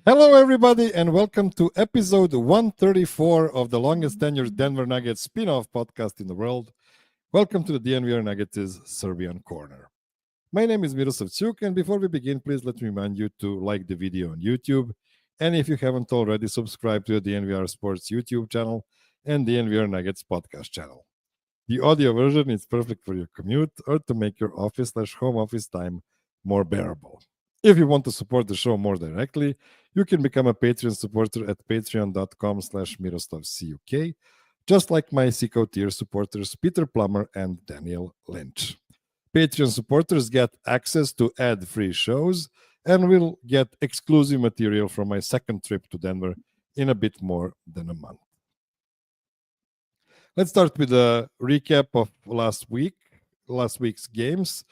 Hello, everybody, and welcome to episode 134 of the longest tenured Denver Nuggets spin-off podcast in the world. Welcome to the DNVR Nuggets Serbian Corner. My name is Miroslav, and before we begin, please let me remind you to like the video on YouTube, and if you haven't already, subscribe to the DNVR Sports YouTube channel and DNVR Nuggets podcast channel. The audio version is perfect for your commute or to make your office/home office time more bearable. If you want to support the show more directly, you can become a Patreon supporter at patreon.com/MiroslavCuk, just like my Seco tier supporters Peter Plummer and Daniel Lynch. Patreon supporters get access to ad-free shows and will get exclusive material from my second trip to Denver in a bit more than a month. Let's start with a recap of last week's games.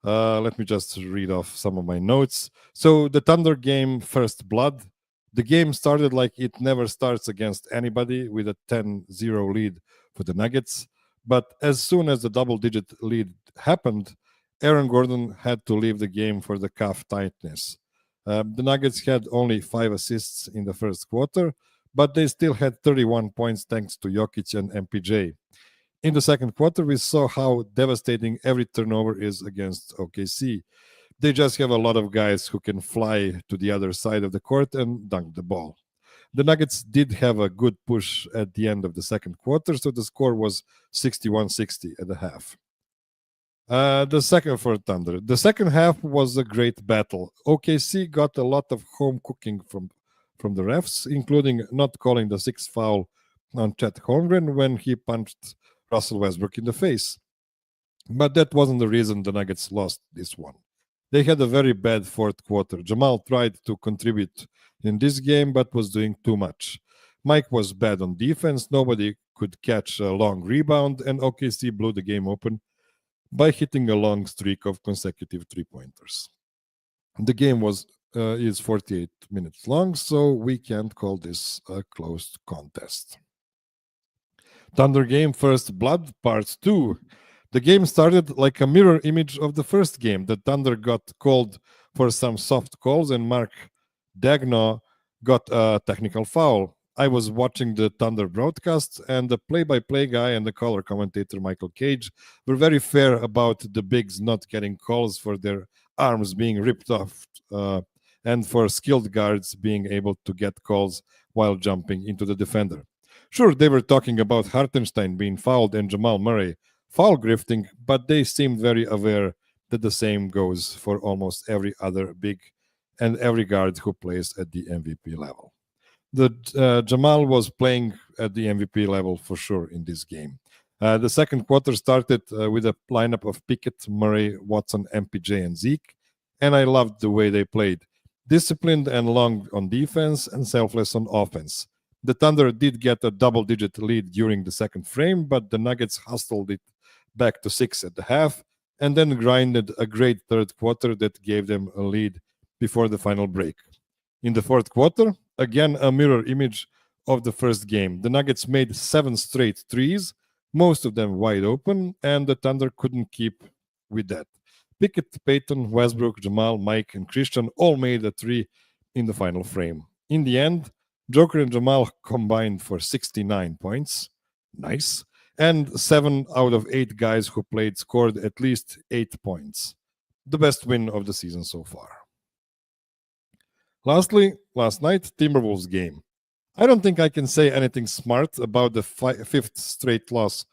Let me just read off some of my notes. So the Thunder game, first blood. The game started like it never starts against anybody, with a 10-0 lead for the Nuggets. But as soon as the double-digit lead happened, Aaron Gordon had to leave the game for the calf tightness. The Nuggets had only 5 assists in the first quarter, but they still had 31 points thanks to Jokić and MPJ. In the second quarter, we saw how devastating every turnover is against OKC. They just have a lot of guys who can fly to the other side of the court and dunk the ball. The Nuggets did have a good push at the end of the second quarter, so the score was 61-60 at the half. The second for Thunder. The second half was a great battle. OKC got a lot of home cooking from the refs, including not calling the sixth foul on Chet Holmgren when he punched Russell Westbrook in the face. But that wasn't the reason the Nuggets lost this one. They had a very bad fourth quarter. Jamal tried to contribute in this game, but was doing too much. Mike was bad on defense. Nobody could catch a long rebound, and OKC blew the game open by hitting a long streak of consecutive three-pointers. The game is 48 minutes long, so we can't call this a close contest. Thunder game, first blood, part 2. The game started like a mirror image of the first game. The Thunder got called for some soft calls, and Mark Daigneault got a technical foul. I was watching the Thunder broadcast, and the play-by-play guy and the color commentator, Michael Cage, were very fair about the bigs not getting calls for their arms being ripped off and for skilled guards being able to get calls while jumping into the defender. Sure, they were talking about Hartenstein being fouled and Jamal Murray foul grifting, but they seemed very aware that the same goes for almost every other big and every guard who plays at the MVP level. Jamal was playing at the MVP level for sure in this game. The second quarter started with a lineup of Pickett, Murray, Watson, MPJ, and Zeke, and I loved the way they played. Disciplined and long on defense and selfless on offense. The Thunder did get a double-digit lead during the second frame, but the Nuggets hustled it back to 6 at the half and then grinded a great third quarter that gave them a lead before the final break. In the fourth quarter, again a mirror image of the first game. The Nuggets made 7 straight threes, most of them wide open, and the Thunder couldn't keep with that. Pickett, Payton, Westbrook, Jamal, Mike, and Christian all made a 3 in the final frame. In the end, Joker and Jamal combined for 69 points. Nice. And 7 out of 8 guys who played scored at least 8 points. The best win of the season so far. Lastly, last night, Timberwolves game. I don't think I can say anything smart about the fifth straight loss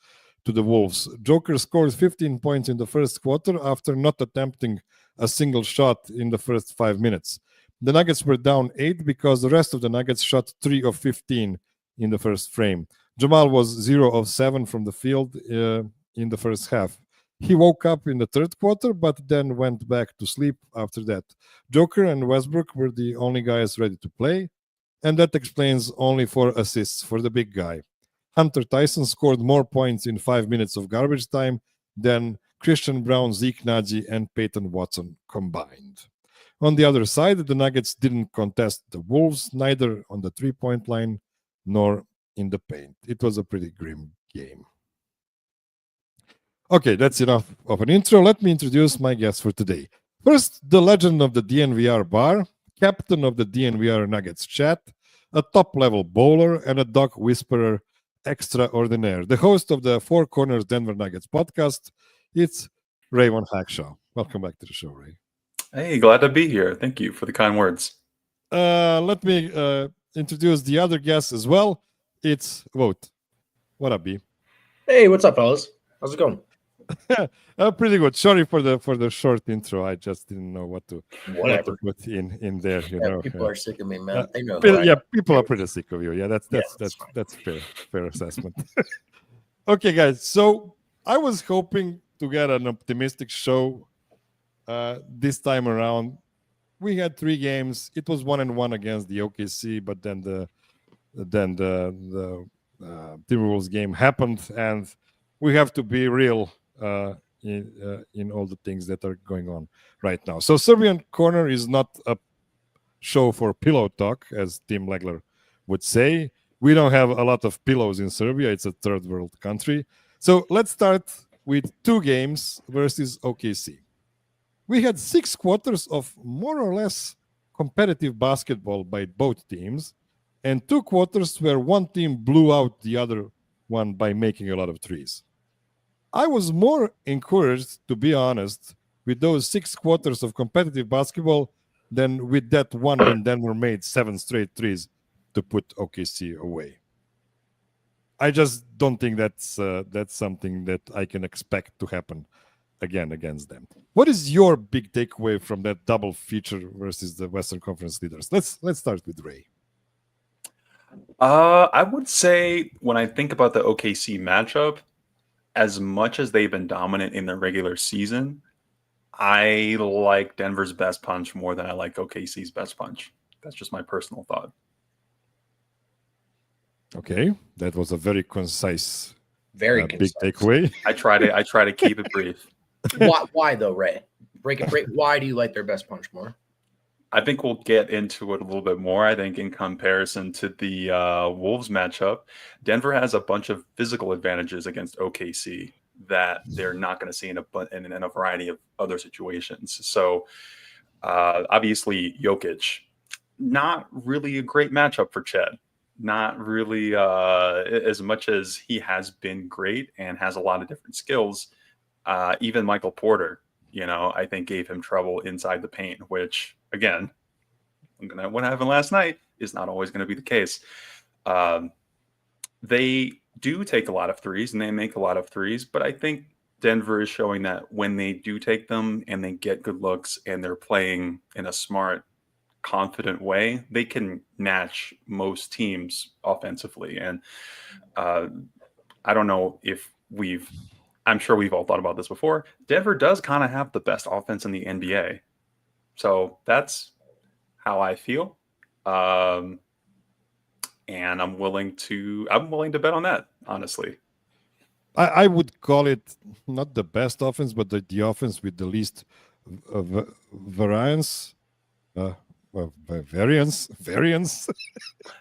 to the Wolves. Joker scored 15 points in the first quarter after not attempting a single shot in the first 5 minutes. The Nuggets were down 8 because the rest of the Nuggets shot 3 of 15 in the first frame. Jamal was 0 of 7 from the field in the first half. He woke up in the third quarter, but then went back to sleep after that. Joker and Westbrook were the only guys ready to play, and that explains only 4 assists for the big guy. Hunter Tyson scored more points in 5 minutes of garbage time than Christian Brown, Zeke Naji, and Peyton Watson combined. On the other side, the Nuggets didn't contest the Wolves, neither on the three-point line nor in the paint. It was a pretty grim game. Okay, that's enough of an intro. Let me introduce my guest for today. First, the legend of the DNVR bar, captain of the DNVR Nuggets chat, a top-level bowler, and a dog whisperer extraordinaire. The host of the Four Corners Denver Nuggets podcast, it's Rayvone Hackshaw. Welcome back to the show, Ray. Hey, glad to be here. Thank you for the kind words. Let me introduce the other guest as well. It's Vogt. What up, B? Hey, what's up, fellas? How's it going? Pretty good. Sorry for the short intro. I just didn't know what to put in there. People are sick of me, man. They know. People are pretty sick of you. Yeah, that's fair assessment. Okay, guys. So I was hoping to get an optimistic show this time around. We had 3 games. It was 1-1 against the OKC, but then the Timberwolves game happened, and we have to be real in all the things that are going on right now. So Serbian Corner is not a show for pillow talk, as Tim Legler would say. We don't have a lot of pillows in Serbia. It's a third world country. So let's start with 2 games versus OKC. We had 6 quarters of more or less competitive basketball by both teams, and 2 quarters where one team blew out the other one by making a lot of threes. I was more encouraged, to be honest, with those 6 quarters of competitive basketball than with that one when Denver made 7 straight threes to put OKC away. I just don't think that's something that I can expect to happen again against them. What is your big takeaway from that double feature versus the Western Conference leaders? Let's start with Ray. I would say when I think about the OKC matchup, as much as they've been dominant in the regular season, I like Denver's best punch more than I like OKC's best punch. That's just my personal thought. Okay, that was a very concise, big takeaway. I try to keep it brief. Why though, Ray? Break. Why do you like their best punch more? I think we'll get into it a little bit more. I think in comparison to the Wolves matchup, Denver has a bunch of physical advantages against OKC that they're not going to see in a variety of other situations. So obviously Jokić, not really a great matchup for Chet. Not really as much as he has been great and has a lot of different skills. Even Michael Porter, I think gave him trouble inside the paint, which again, what happened last night is not always going to be the case. They do take a lot of threes and they make a lot of threes, but I think Denver is showing that when they do take them and they get good looks and they're playing in a smart, confident way, they can match most teams offensively. And I don't know if I'm sure we've all thought about this before. Denver does kind of have the best offense in the NBA. So that's how I feel. And I'm willing to bet on that, honestly. I would call it not the best offense, but the offense with the least variance. Variance.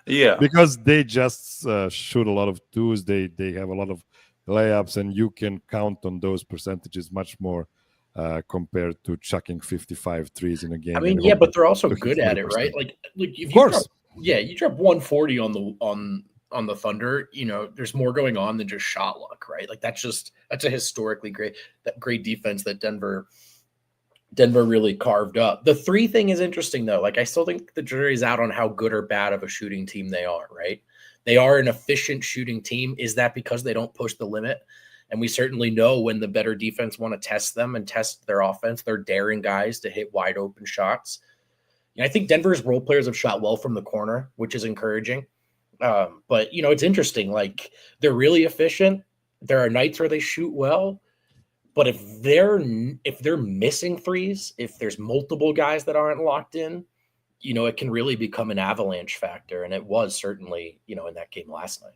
Yeah. Because they just shoot a lot of twos. They have a lot of layups, and you can count on those percentages much more compared to chucking 55 threes in a game. I mean, yeah, but they're also good at it, right? Like if you drop 140 on the Thunder, there's more going on than just shot luck, right? Like that's a historically great defense that Denver really carved up. The 3 thing is interesting though. Like I still think the jury's out on how good or bad of a shooting team they are, right? They are an efficient shooting team. Is that because they don't push the limit? And we certainly know when the better defense want to test them and test their offense, they're daring guys to hit wide open shots. I think Denver's role players have shot well from the corner, which is encouraging. But it's interesting. Like they're really efficient. There are nights where they shoot well, but if they're missing threes, if there's multiple guys that aren't locked in, it can really become an avalanche factor. And it was certainly, in that game last night.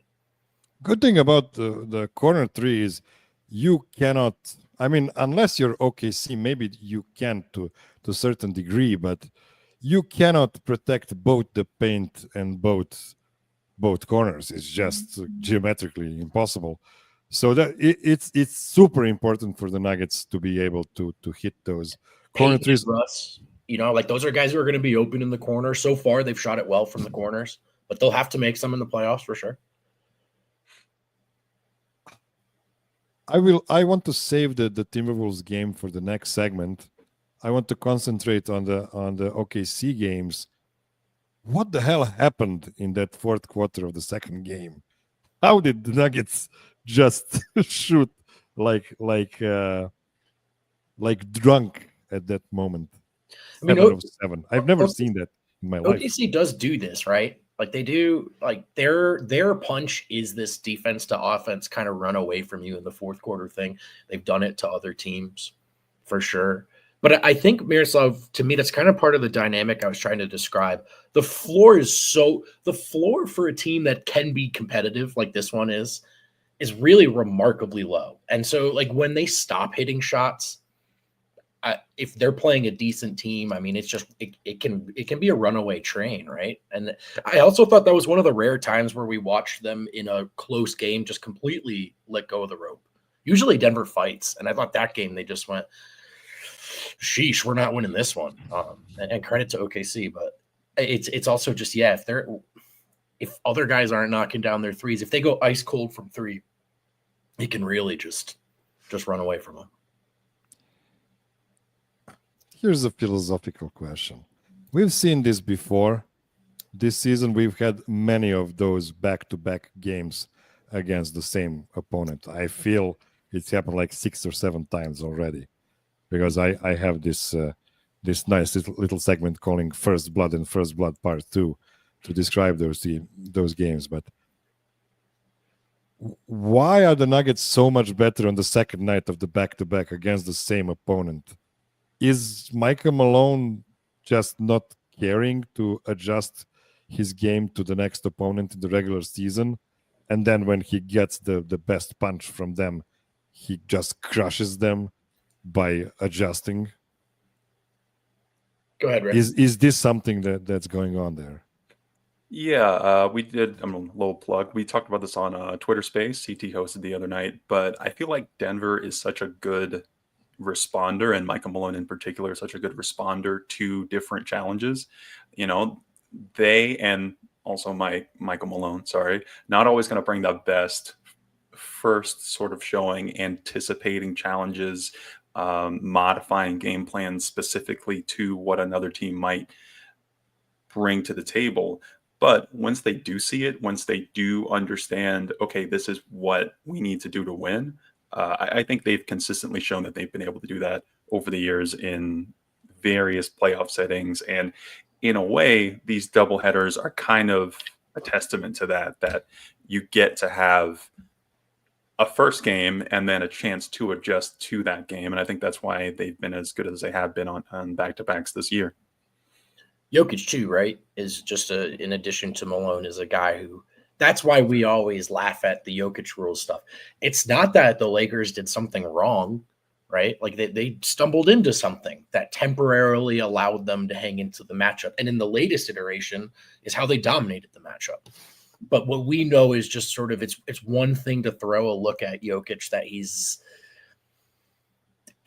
Good thing about the corner three is you cannot, unless you're OKC, maybe you can to a certain degree, but you cannot protect both the paint and both corners. It's just geometrically impossible. So that it's super important for the Nuggets to be able to hit those corner threes. Russ, You know, like those are guys who are going to be open in the corner. So far, they've shot it well from the corners, but they'll have to make some in the playoffs for sure. I want to save the Timberwolves game for the next segment. I want to concentrate on the OKC games. What the hell happened in that fourth quarter of the second game? How did the Nuggets just shoot like drunk at that moment? I mean, 7 of 7. I've never seen that in my life. OKC does do this, right? Like they do, like their punch is this defense to offense kind of run away from you in the fourth quarter thing. They've done it to other teams for sure. But I think, Miroslav, to me, that's kind of part of the dynamic I was trying to describe. The floor for a team that can be competitive like this one is really remarkably low. And so like when they stop hitting shots, if they're playing a decent team, I mean, it's just it can be a runaway train, right? And I also thought that was one of the rare times where we watched them in a close game just completely let go of the rope. Usually Denver fights, and I thought that game they just went, sheesh, we're not winning this one. And credit to OKC, but it's also just if other guys aren't knocking down their threes, if they go ice cold from three, it can really just run away from them. Here's a philosophical question. We've seen this before. This season, we've had many of those back-to-back games against the same opponent. I feel it's happened like 6 or 7 times already, because I have this nice little segment calling First Blood and First Blood Part 2 to describe those games. But why are the Nuggets so much better on the second night of the back-to-back against the same opponent? Is Michael Malone just not caring to adjust his game to the next opponent in the regular season? And then when he gets the best punch from them, he just crushes them by adjusting? Go ahead, Ray. Is this something that's going on there? Yeah, we did. I'm a little plug. We talked about this on Twitter Space. CT hosted the other night, but I feel like Denver is such a good responder, and Michael Malone in particular is such a good responder to different challenges. You know, they and also Michael Malone, not always going to bring the best first sort of showing, anticipating challenges, modifying game plans specifically to what another team might bring to the table. But once they do see it, once they do understand, okay, this is what we need to do to win, I think they've consistently shown that they've been able to do that over the years in various playoff settings. And in a way, these doubleheaders are kind of a testament to that you get to have a first game and then a chance to adjust to that game. And I think that's why they've been as good as they have been on back-to-backs this year. Jokić too, right, is just in addition to Malone, is a guy who, that's why we always laugh at the Jokić rules stuff. It's not that the Lakers did something wrong, right? Like they stumbled into something that temporarily allowed them to hang into the matchup. And in the latest iteration is how they dominated the matchup. But what we know is just sort of, it's one thing to throw a look at Jokić that he's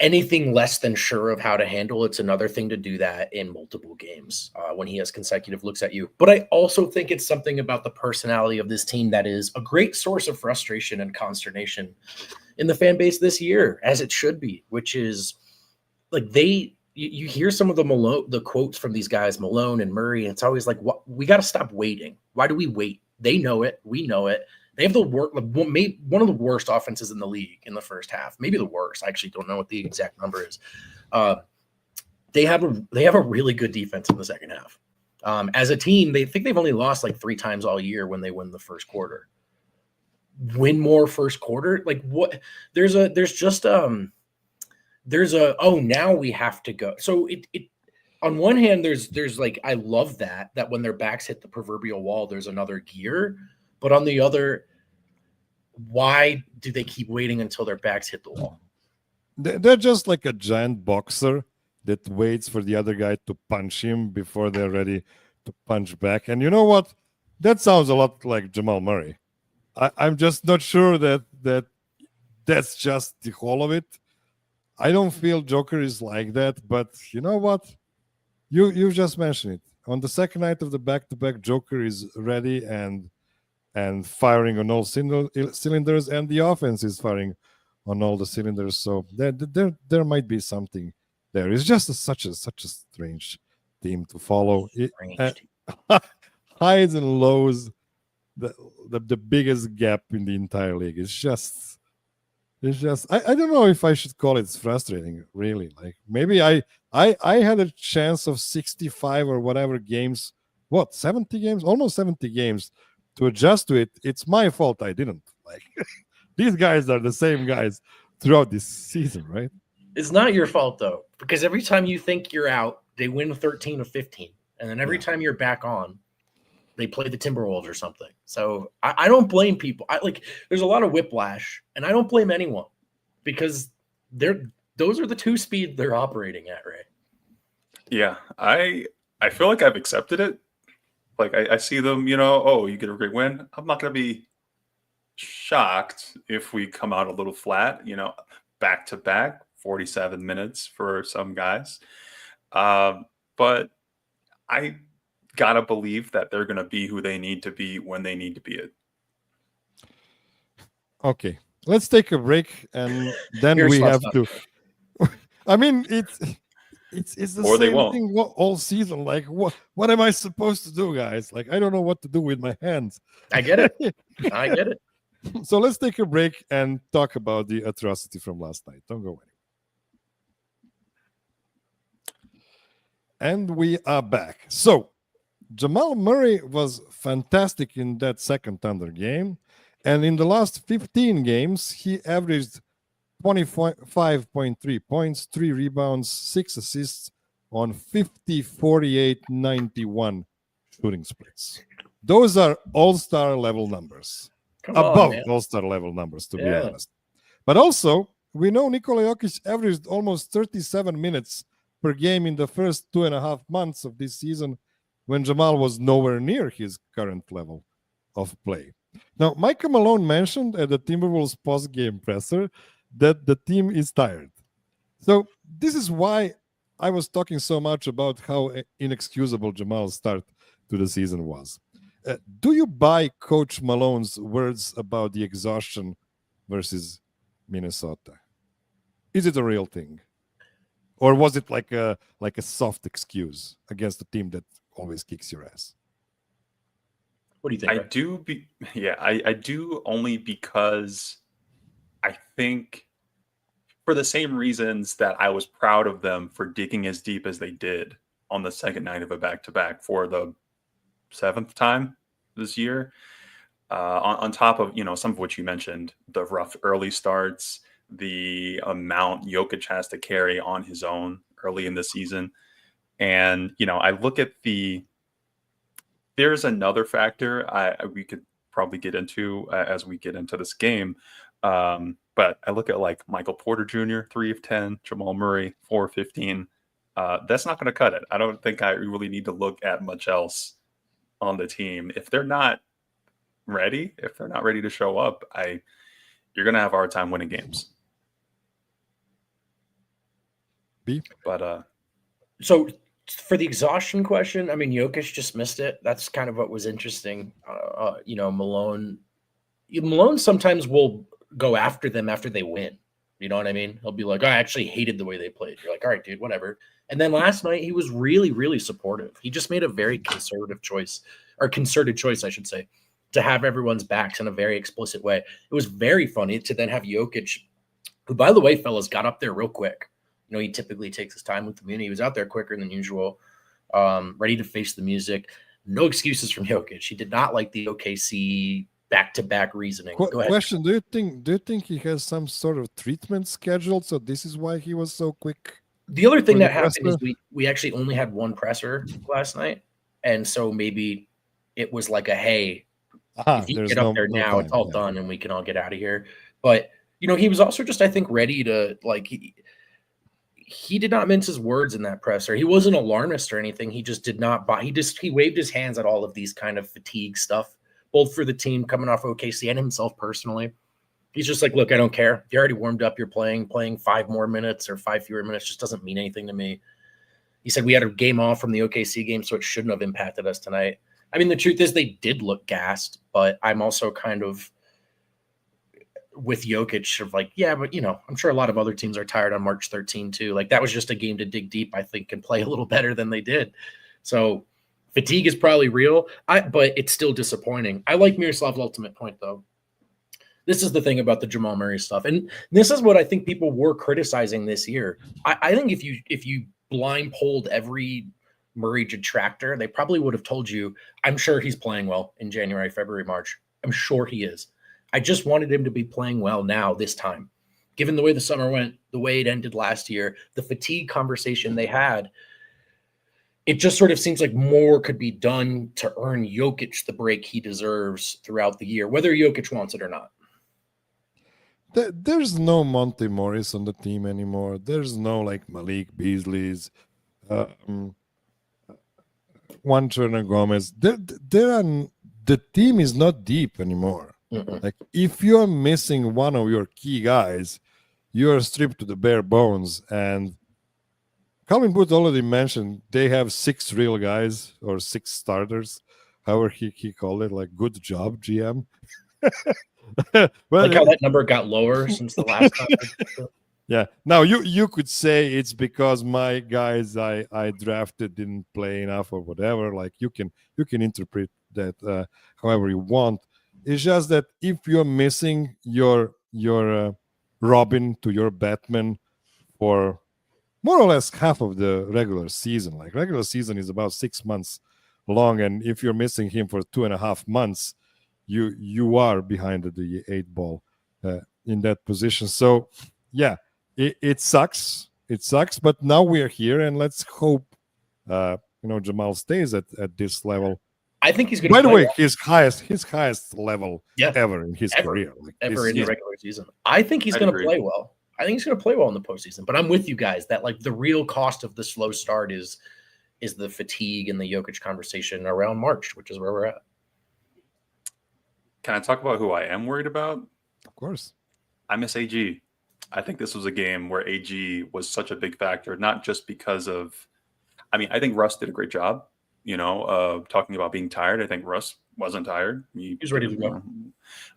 anything less than sure of how to handle. It's another thing to do that in multiple games when he has consecutive looks at you. But I also think it's something about the personality of this team that is a great source of frustration and consternation in the fan base this year, as it should be, which is like you hear some of the quotes from these guys, Malone and Murray, and it's always like, what, we got to stop waiting. Why do we wait? They know it. We know it. They have one of the worst offenses in the league in the first half, maybe the worst. I actually don't know what the exact number is. They have a really good defense in the second half. As a team, they think they've only lost like 3 times all year when they win the first quarter. Win more first quarter, like what? Now we have to go. So it on one hand, there's like, I love that when their backs hit the proverbial wall, there's another gear. But on the other, why do they keep waiting until their backs hit the wall? They're just like a giant boxer that waits for the other guy to punch him before they're ready to punch back. And you know what? That sounds a lot like Jamal Murray. I'm just not sure that's just the whole of it. I don't feel Joker is like that, but you know what? you just mentioned it. On the second night of the back-to-back, Joker is ready and firing on all cylinders, and the offense is firing on all the cylinders. So there might be something there. It's just such a strange team to follow. Highs and lows, the biggest gap in the entire league. It's just I don't know if I should call it frustrating, really. Like maybe I had a chance of 65 or whatever games, 70 games, almost 70 games to adjust to it. It's my fault I didn't. Like these guys are the same guys throughout this season, right? It's not your fault though, because every time you think you're out, they win 13 of 15. And then every time you're back on, they play the Timberwolves or something. So I don't blame people. There's a lot of whiplash, and I don't blame anyone because those are the two speeds they're operating at, right? Yeah, I feel like I've accepted it. Like I see them, you get a great win. I'm not going to be shocked if we come out a little flat, back to back, 47 minutes for some guys. But I gotta believe that they're gonna be who they need to be when they need to be it. Okay, let's take a break, and then we have to. I mean, it's the or they same won't. thing all season. Like, what am I supposed to do, guys? Like, I don't know what to do with my hands. I get it. I get it. So let's take a break and talk about the atrocity from last night. Don't go anywhere. And we are back. So Jamal Murray was fantastic in that second Thunder game. And in the last 15 games, he averaged 25.3 points, 3 rebounds, 6 assists on 50, 48, 91 shooting splits. Those are all-star level numbers. Above all-star level numbers, to be honest. But also, we know Nikola Jokić averaged almost 37 minutes per game in the first 2.5 months of this season, when Jamal was nowhere near his current level of play. Now, Michael Malone mentioned at the Timberwolves post-game presser that the team is tired. So this is why I was talking so much about how inexcusable Jamal's start to the season was. Do you buy Coach Malone's words about the exhaustion versus Minnesota? Is it a real thing? Or was it like a soft excuse against a team that always kicks your ass? What do you think? I do only because I think for the same reasons that I was proud of them for digging as deep as they did on the second night of a back-to-back for the 7th time this year. On top of, some of what you mentioned, the rough early starts, the amount Jokić has to carry on his own early in the season. And, I look at there's another factor we could probably get into as we get into this game. But I look at like Michael Porter Jr., 3 of 10, Jamal Murray, 4 of 15. That's not going to cut it. I don't think I really need to look at much else on the team. If they're not ready to show up, you're going to have a hard time winning games. But so for the exhaustion question, I mean, Jokić just missed it. That's kind of what was interesting. Malone sometimes will go after them after they win. You know what I mean? He'll be like, I actually hated the way they played. You're like, all right, dude, whatever. And then last night he was really, really supportive. He just made a very concerted choice, I should say, to have everyone's backs in a very explicit way. It was very funny to then have Jokić, who, by the way, fellas, got up there real quick. He typically takes his time with the community. He was out there quicker than usual, ready to face the music. No excuses from Jokić. He did not like the OKC back-to-back reasoning. Go ahead. Question: Do you think he has some sort of treatment scheduled? So this is why he was so quick. The other thing that happened is we actually only had one presser last night, and so maybe it was like a hey, if you get up there now, it's all done, and we can all get out of here. But he was also just, I think, ready to He did not mince his words in that presser. He wasn't alarmist or anything. He just did not buy. He waved his hands at all of these kind of fatigue stuff, both for the team coming off OKC and himself personally. He's just like, look, I don't care. If you already warmed up, you're playing 5 more minutes or 5 fewer minutes just doesn't mean anything to me. He said we had a game off from the OKC game, so it shouldn't have impacted us tonight. I mean, the truth is they did look gassed, but I'm also kind of with Jokic of like, yeah, but I'm sure a lot of other teams are tired on March 13 too. Like that was just a game to dig deep, I think, and play a little better than they did. So fatigue is probably real, but it's still disappointing. I like Miroslav's ultimate point though. This is the thing about the Jamal Murray stuff. And this is what I think people were criticizing this year. I think if you blind polled every Murray detractor, they probably would have told you, I'm sure he's playing well in January, February, March. I'm sure he is. I just wanted him to be playing well now, this time. Given the way the summer went, the way it ended last year, the fatigue conversation they had, it just sort of seems like more could be done to earn Jokic the break he deserves throughout the year, whether Jokic wants it or not. There's no Monte Morris on the team anymore. There's no like Malik Beasley's, Juan Gomez. The team is not deep anymore. Like if you're missing one of your key guys, you're stripped to the bare bones. And Calvin Booth already mentioned they have 6 real guys or 6 starters, however he called it. Like, good job, GM. Well, like how that number got lower since the last time. Yeah. Now you could say it's because my guys I drafted didn't play enough or whatever. Like you can interpret that however you want. It's just that if you're missing your Robin to your Batman for more or less half of the regular season, like regular season is about 6 months long, and if you're missing him for 2.5 months, you are behind the 8 ball in that position. So yeah, it sucks. It sucks, but now we're here, and let's hope Jamal stays at this level. I think he's going to. By the way, his highest level ever in his career, like ever in the regular season. I think he's going to play well. I think he's going to play well in the postseason. But I'm with you guys that like the real cost of the slow start is the fatigue and the Jokic conversation around March, which is where we're at. Can I talk about who I am worried about? Of course. I miss AG. I think this was a game where AG was such a big factor, not just because of. I mean, I think Russ did a great job. Talking about being tired. I think Russ wasn't tired. He was ready to go.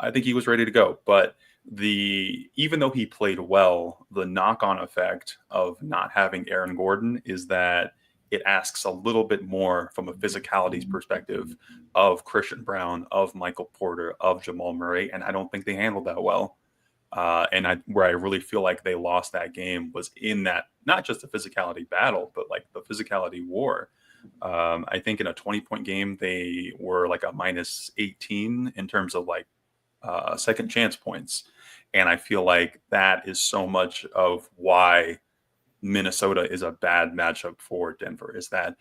I think he was ready to go. But even though he played well, the knock-on effect of not having Aaron Gordon is that it asks a little bit more from a physicality perspective of Christian Brown, of Michael Porter, of Jamal Murray, and I don't think they handled that well. Where I really feel like they lost that game was in that, not just the physicality battle, but like the physicality war. I think in a 20-point game, they were like a minus 18 in terms of like second chance points. And I feel like that is so much of why Minnesota is a bad matchup for Denver, is that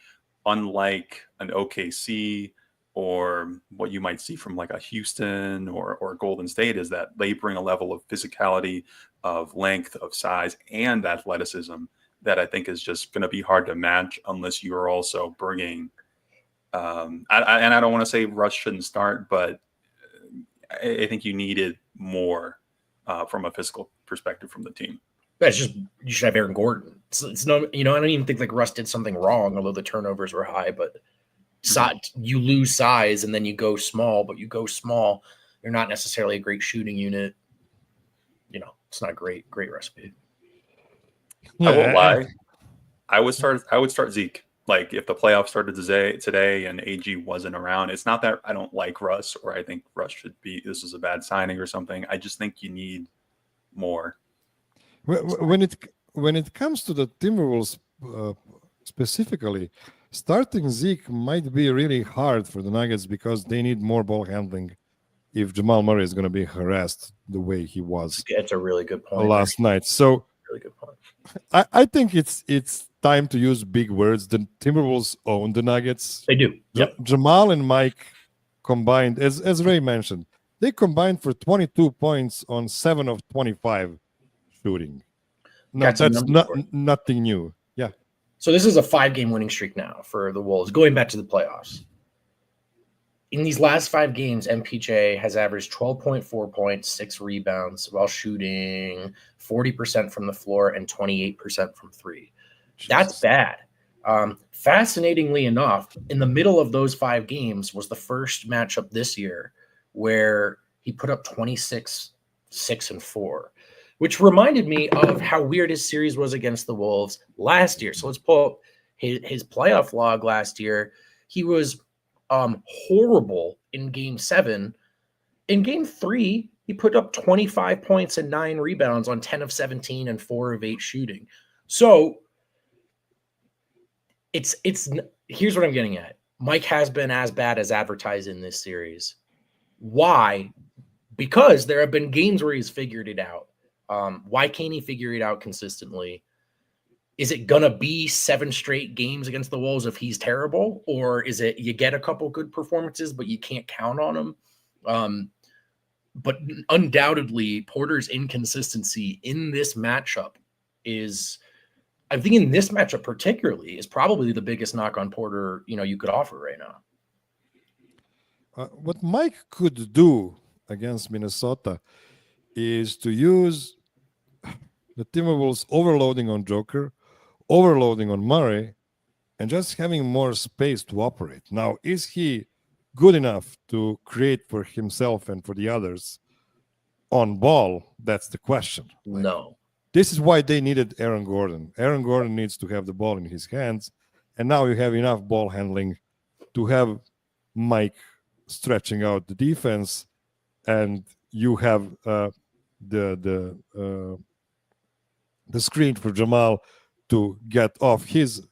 unlike an OKC or what you might see from like a Houston or Golden State, is that they bring a level of physicality, of length, of size, and athleticism that I think is just going to be hard to match unless you are also bringing. I don't want to say Russ shouldn't start, but I think you needed more from a physical perspective from the team. That's just, you should have Aaron Gordon. It's no, I don't even think like Russ did something wrong, although the turnovers were high. But you lose size and then you go small, but you go small, you're not necessarily a great shooting unit. It's not a great recipe. I won't lie. I would start Zeke. Like if the playoffs started today and AG wasn't around, it's not that I don't like Russ or I think Russ this is a bad signing or something. I just think you need more. When it comes to the Timberwolves specifically, starting Zeke might be really hard for the Nuggets because they need more ball handling if Jamal Murray is going to be harassed the way he was. That's a really good point last night. So really good point. I think it's time to use big words. The Timberwolves own the Nuggets. They do. Yep. Jamal and Mike combined, as Ray mentioned, they combined for 22 points on 7 of 25 shooting. No, that's nothing new. Yeah. So this is a 5-game winning streak now for the Wolves, going back to the playoffs. In these last 5 games, MPJ has averaged 12.4 points, 6 rebounds, while shooting 40% from the floor and 28% from 3. Jesus. That's bad. Fascinatingly enough, in the middle of those 5 games was the first matchup this year where he put up 26, 6, and 4, which reminded me of how weird his series was against the Wolves last year. So let's pull up his playoff log last year. He was horrible in game 7. In game 3, he put up 25 points and 9 rebounds on 10 of 17 and 4 of 8 shooting. So it's here's what I'm getting at. Mike has been as bad as advertised in this series. Why? Because there have been games where he's figured it out. Why can't he figure it out consistently? Is it going to be 7 straight games against the Wolves if he's terrible? Or is it you get a couple good performances, but you can't count on them? But undoubtedly, Porter's inconsistency in this matchup is, I think in this matchup particularly, is probably the biggest knock on Porter, you could offer right now. What Mike could do against Minnesota is to use the Timberwolves overloading on Joker, overloading on Murray, and just having more space to operate. Now, is he good enough to create for himself and for the others on ball? That's the question. No. This is why they needed Aaron Gordon. Aaron Gordon needs to have the ball in his hands, and now you have enough ball handling to have Mike stretching out the defense, and you have the screen for Jamal to get off his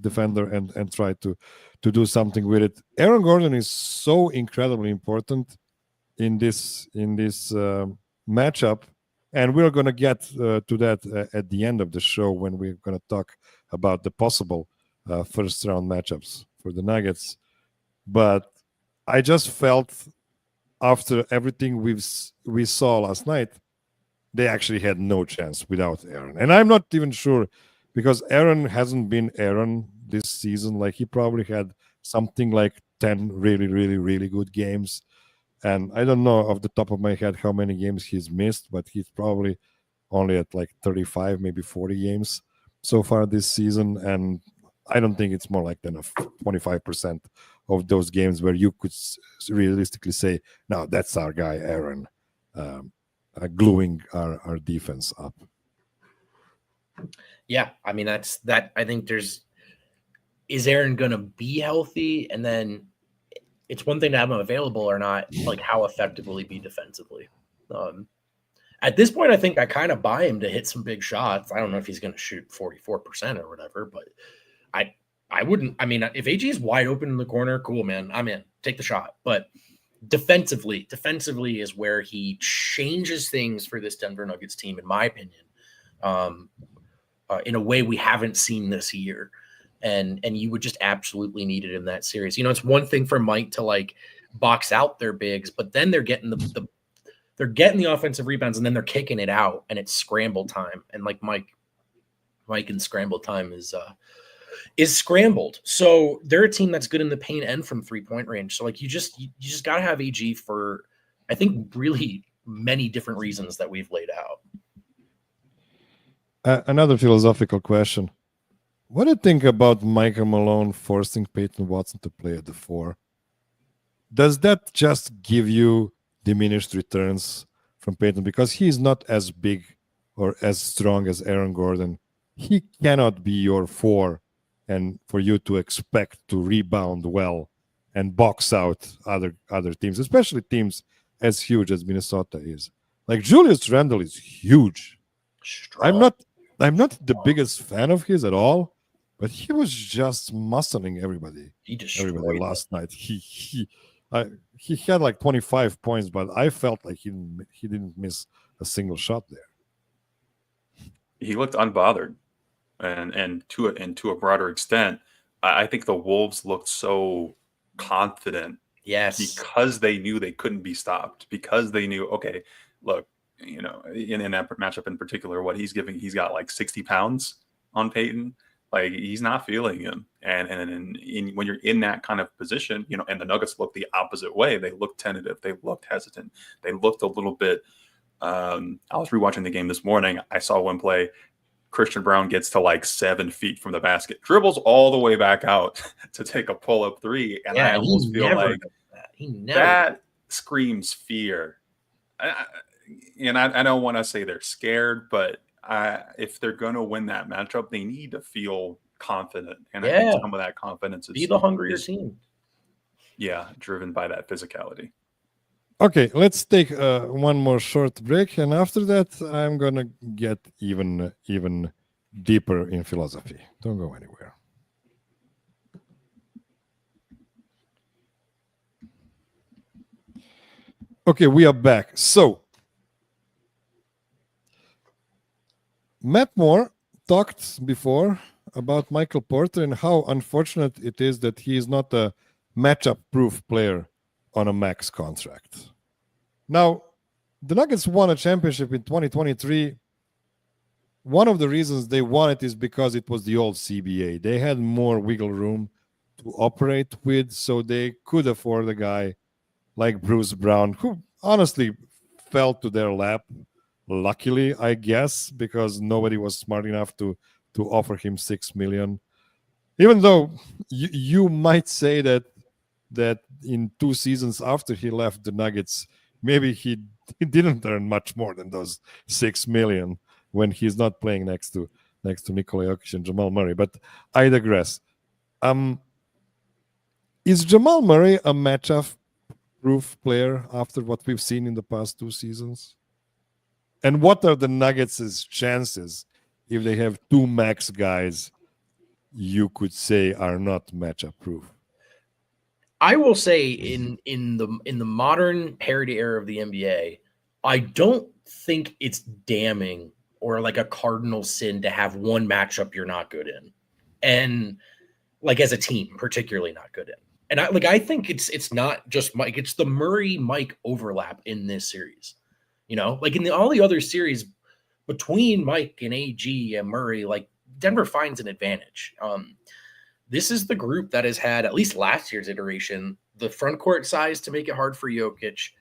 defender and try to do something with it. Aaron Gordon is so incredibly important in this matchup, and we're going to get to that at the end of the show when we're going to talk about the possible first round matchups for the Nuggets. But I just felt after everything we saw last night, they actually had no chance without Aaron. And I'm not even sure, because Aaron hasn't been Aaron this season. Like, he probably had something like 10 really, really, really good games. And I don't know off the top of my head how many games he's missed, but he's probably only at like 35, maybe 40 games so far this season. And I don't think it's more like than 25% of those games where you could realistically say, no, that's our guy, Aaron, gluing our defense up. Yeah, I mean, that's that. I think is Aaron going to be healthy? And then it's one thing to have him available or not, like how effective will he be defensively? At this point, I think I kind of buy him to hit some big shots. I don't know if he's going to shoot 44% or whatever, but I wouldn't. I mean, if AG is wide open in the corner, cool, man, I'm in. Take the shot. But defensively is where he changes things for this Denver Nuggets team, in my opinion, in a way we haven't seen this year. And you would just absolutely need it in that series. It's one thing for Mike to like box out their bigs, but then they're getting they're getting the offensive rebounds, and then they're kicking it out, and it's scramble time. And like Mike and scramble time is scrambled. So they're a team that's good in the paint and from 3-point range. So like you just got to have AG for, I think, really many different reasons that we've laid out. Another philosophical question. What do you think about Michael Malone forcing Peyton Watson to play at the 4? Does that just give you diminished returns from Peyton? Because he's not as big or as strong as Aaron Gordon. He cannot be your 4, and for you to expect to rebound well and box out other teams, especially teams as huge as Minnesota is. Like, Julius Randle is huge. Strong. I'm not the biggest fan of his at all, but he was just muscling everybody. He destroyed everybody last night. He had like 25 points, but I felt like he didn't miss a single shot there. He looked unbothered, and to a broader extent, I think the Wolves looked so confident. Yes, because they knew they couldn't be stopped. Because they knew, okay, look, in that matchup in particular, what he's got like 60 pounds on Peyton. Like, he's not feeling him. And when you're in that kind of position, and the Nuggets looked the opposite way. They looked tentative. They looked hesitant. They looked a little bit. I was rewatching the game this morning. I saw one play. Christian Brown gets to like 7 feet from the basket, dribbles all the way back out to take a pull-up three, and I almost feel like that screams fear. I don't want to say they're scared, but if they're going to win that matchup, they need to feel confident, and I think some of that confidence is the hungrier team. Yeah, driven by that physicality. Okay, let's take one more short break, and after that, I'm gonna get even deeper in philosophy. Don't go anywhere. Okay, we are back. So, Matt Moore talked before about Michael Porter and how unfortunate it is that he is not a matchup-proof player on a max contract. Now, the Nuggets won a championship in 2023. One of the reasons they won it is because it was the old CBA. They had more wiggle room to operate with, so they could afford a guy like Bruce Brown, who honestly fell to their lap, luckily, I guess, because nobody was smart enough to offer him $6 million. Even though you might say that in 2 seasons after he left the Nuggets, maybe he didn't earn much more than those $6 million when he's not playing next to Nikola Jokić and Jamal Murray. But I digress. Is Jamal Murray a matchup-proof player after what we've seen in the past 2 seasons? And what are the Nuggets' chances if they have 2 max guys you could say are not matchup-proof? I will say in the modern parity era of the NBA, I don't think it's damning or like a cardinal sin to have one matchup you're not good in, and like as a team, particularly not good in. And I think it's not just Mike; it's the Murray-Mike overlap in this series. You know, like in all the other series between Mike and AG and Murray, like Denver finds an advantage. This is the group that has had, at least last year's iteration, the front court size to make it hard for Jokić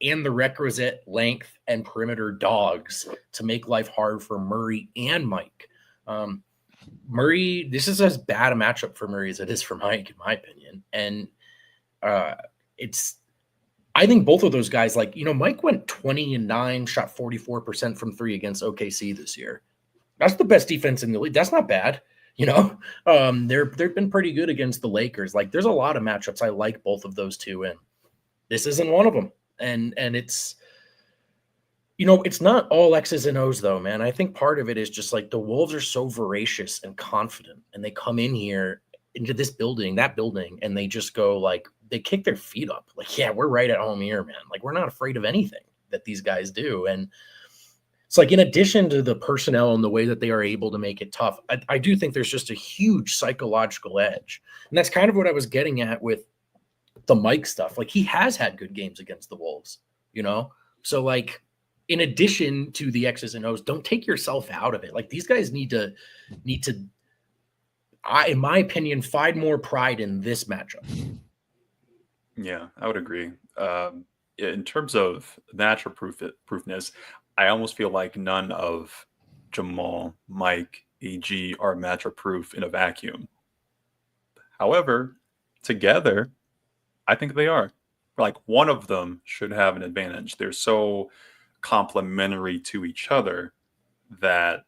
and the requisite length and perimeter dogs to make life hard for Murray and Mike. Murray, this is as bad a matchup for Murray as it is for Mike, in my opinion. And I think both of those guys, like, you know, Mike went 20-9, shot 44% from 3 against OKC this year. That's the best defense in the league. That's not bad. You know, they've been pretty good against the Lakers. Like, there's a lot of matchups I like both of those two in. This isn't one of them. And it's, you know, it's not all X's and O's though, man. I think part of it is just like the Wolves are so voracious and confident, and they come in here into this building, that building, and they just go like, they kick their feet up. Like, yeah, we're right at home here, man. Like, we're not afraid of anything that these guys do. And it's like, in addition to the personnel and the way that they are able to make it tough, I do think there's just a huge psychological edge. And that's kind of what I was getting at with the Mike stuff. Like, he has had good games against the Wolves, you know? So, like, in addition to the X's and O's, don't take yourself out of it. Like, these guys need to, in my opinion, find more pride in this matchup. Yeah, I would agree. In terms of natural proofness, I almost feel like none of Jamal, Mike, AG are matchup proof in a vacuum. However, together, I think they are. Like, one of them should have an advantage. They're so complementary to each other that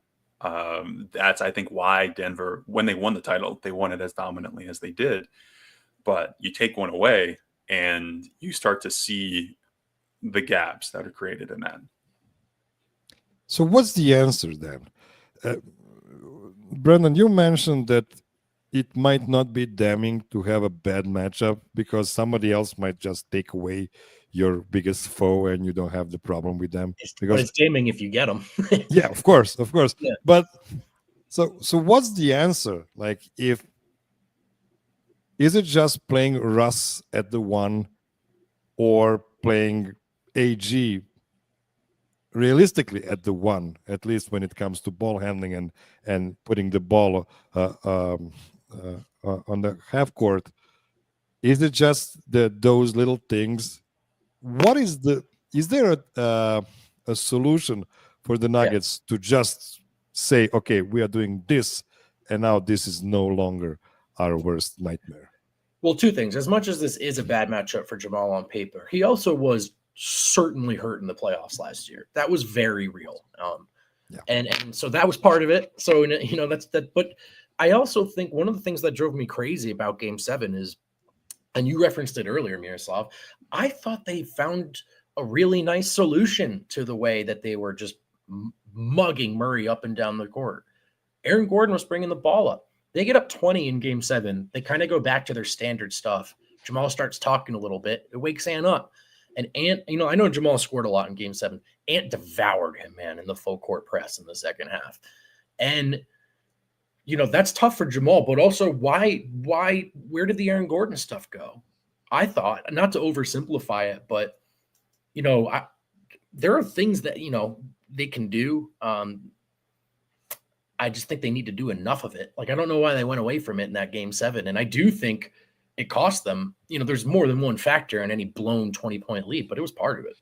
that's, I think, why Denver, when they won the title, they won it as dominantly as they did. But you take one away and you start to see the gaps that are created in that. So what's the answer then? Brendan, you mentioned that it might not be damning to have a bad matchup because somebody else might just take away your biggest foe and you don't have the problem with them. Because it's damning if you get them. Yeah, of course. Yeah. But so what's the answer? Like, is it just playing Russ at the 1 or playing AG realistically at the 1, at least when it comes to ball handling and putting the ball on the half court? Is it just those little things? Is there a solution for the Nuggets to just say, okay, we are doing this, and now this is no longer our worst nightmare? Well, two things. As much as this is a bad matchup for Jamal on paper, he also was certainly hurt in the playoffs last year. That was very real. And so that was part of it. So, that's that. But I also think one of the things that drove me crazy about Game 7 is, and you referenced it earlier, Miroslav, I thought they found a really nice solution to the way that they were just mugging Murray up and down the court. Aaron Gordon was bringing the ball up. They get up 20 in Game 7. They kind of go back to their standard stuff. Jamal starts talking a little bit. It wakes Ant up. And Ant, I know Jamal scored a lot in Game 7. Ant devoured him, man, in the full court press in the second half. And, that's tough for Jamal. But also, where did the Aaron Gordon stuff go? I thought, not to oversimplify it, but, there are things that, they can do. I just think they need to do enough of it. Like, I don't know why they went away from it in that Game 7. And I do think it cost them. There's more than one factor in any blown 20-point lead, but it was part of it.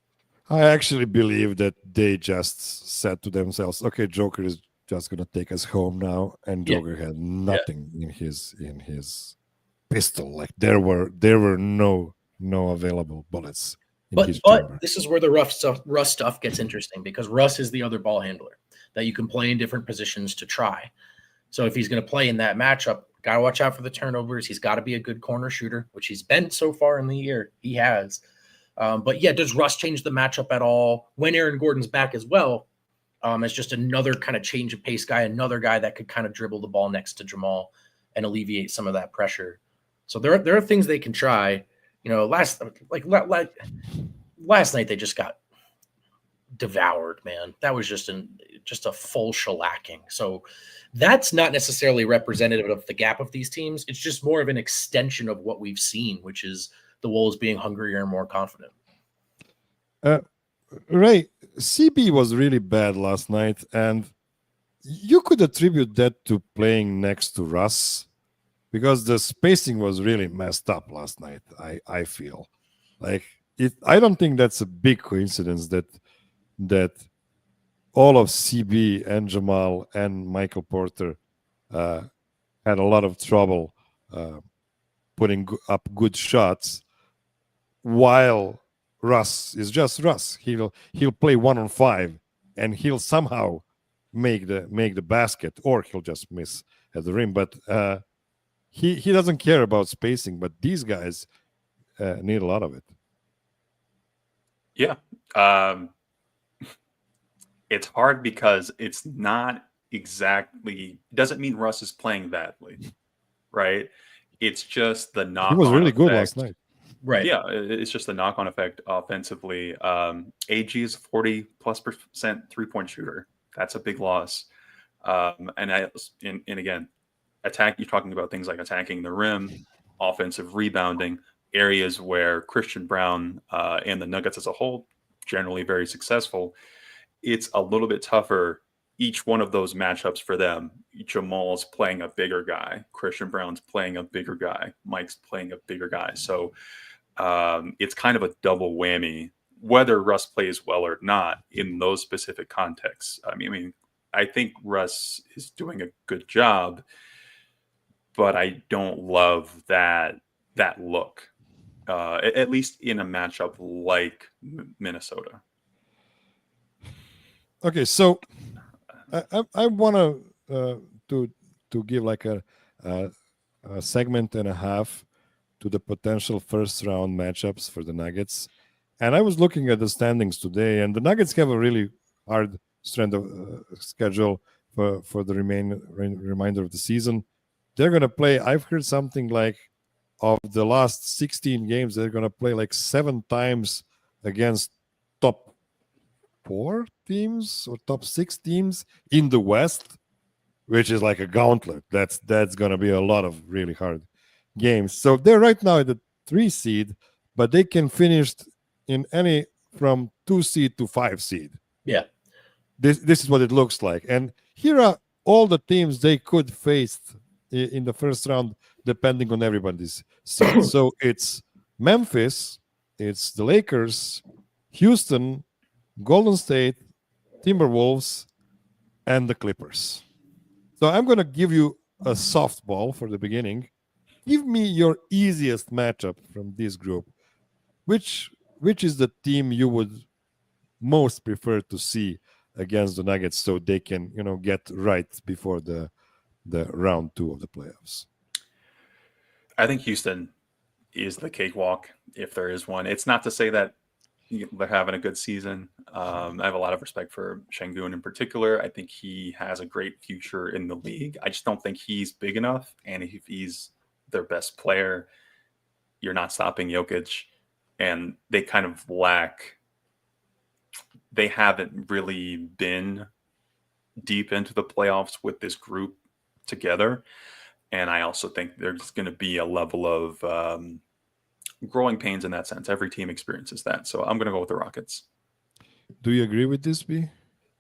I actually believe that they just said to themselves, okay, Joker is just going to take us home now. And Joker had nothing in his pistol. Like there were no available bullets. But this is where the Russ stuff gets interesting, because Russ is the other ball handler that you can play in different positions to try. So if he's going to play in that matchup, got to watch out for the turnovers. He's got to be a good corner shooter, which he's been so far in the year. He has. But yeah, does Russ change the matchup at all when Aaron Gordon's back as well? As just another kind of change of pace guy, another guy that could kind of dribble the ball next to Jamal and alleviate some of that pressure. So there are things they can try. Last night they just got devoured, man. That was just a full shellacking. So that's not necessarily representative of the gap of these teams. It's just more of an extension of what we've seen, which is the Wolves being hungrier and more confident. Ray, CB was really bad last night, and you could attribute that to playing next to Russ, because the spacing was really messed up last night. I feel like it. I don't think that's a big coincidence that all of CB and Jamal and Michael Porter had a lot of trouble putting up good shots, while Russ is just Russ. He'll play 1-on-5 and he'll somehow make the basket, or he'll just miss at the rim. But he doesn't care about spacing. But these guys need a lot of it. Yeah. It's hard because it's not exactly, doesn't mean Russ is playing badly, right? It's just the knock-on. He was really good effect. last night. Right. Yeah, it's just the knock-on effect offensively. AG is 40+% three-point shooter. That's a big loss. And again, you're talking about things like attacking the rim, offensive rebounding, areas where Christian Braun and the Nuggets as a whole generally very successful. It's a little bit tougher, each one of those matchups for them. Jamal's playing a bigger guy. Christian Braun's playing a bigger guy. Mike's playing a bigger guy. So it's kind of a double whammy, whether Russ plays well or not in those specific contexts. I think Russ is doing a good job, but I don't love that look, at least in a matchup like Minnesota. Okay, so I want to give like a segment and a half to the potential first round matchups for the Nuggets, and I was looking at the standings today, and the Nuggets have a really hard strength of schedule for the remainder of the season. They're going to play. I've heard something like of the last 16 games, they're going to play like 7 times against top 4 teams or top 6 teams in the West, which is like a gauntlet. That's going to be a lot of really hard games. So they're right now at the 3 seed, but they can finish in any from 2 seed to 5 seed. Yeah. This is what it looks like. And here are all the teams they could face in the first round, depending on everybody's seed. So it's Memphis, it's the Lakers, Houston, Golden State, Timberwolves, and the Clippers. So I'm going to give you a softball for the beginning. Give me your easiest matchup from this group. Which is the team you would most prefer to see against the Nuggets so they can, get right before the round 2 of the playoffs? I think Houston is the cakewalk, if there is one. It's not to say that they're having a good season. I have a lot of respect for Şengün in particular. I think he has a great future in the league. I just don't think he's big enough. And if he's their best player, you're not stopping Jokić. And they kind of they haven't really been deep into the playoffs with this group together. And I also think there's going to be a level of growing pains in that sense. Every team experiences that. So I'm going to go with the Rockets. Do you agree with this, B?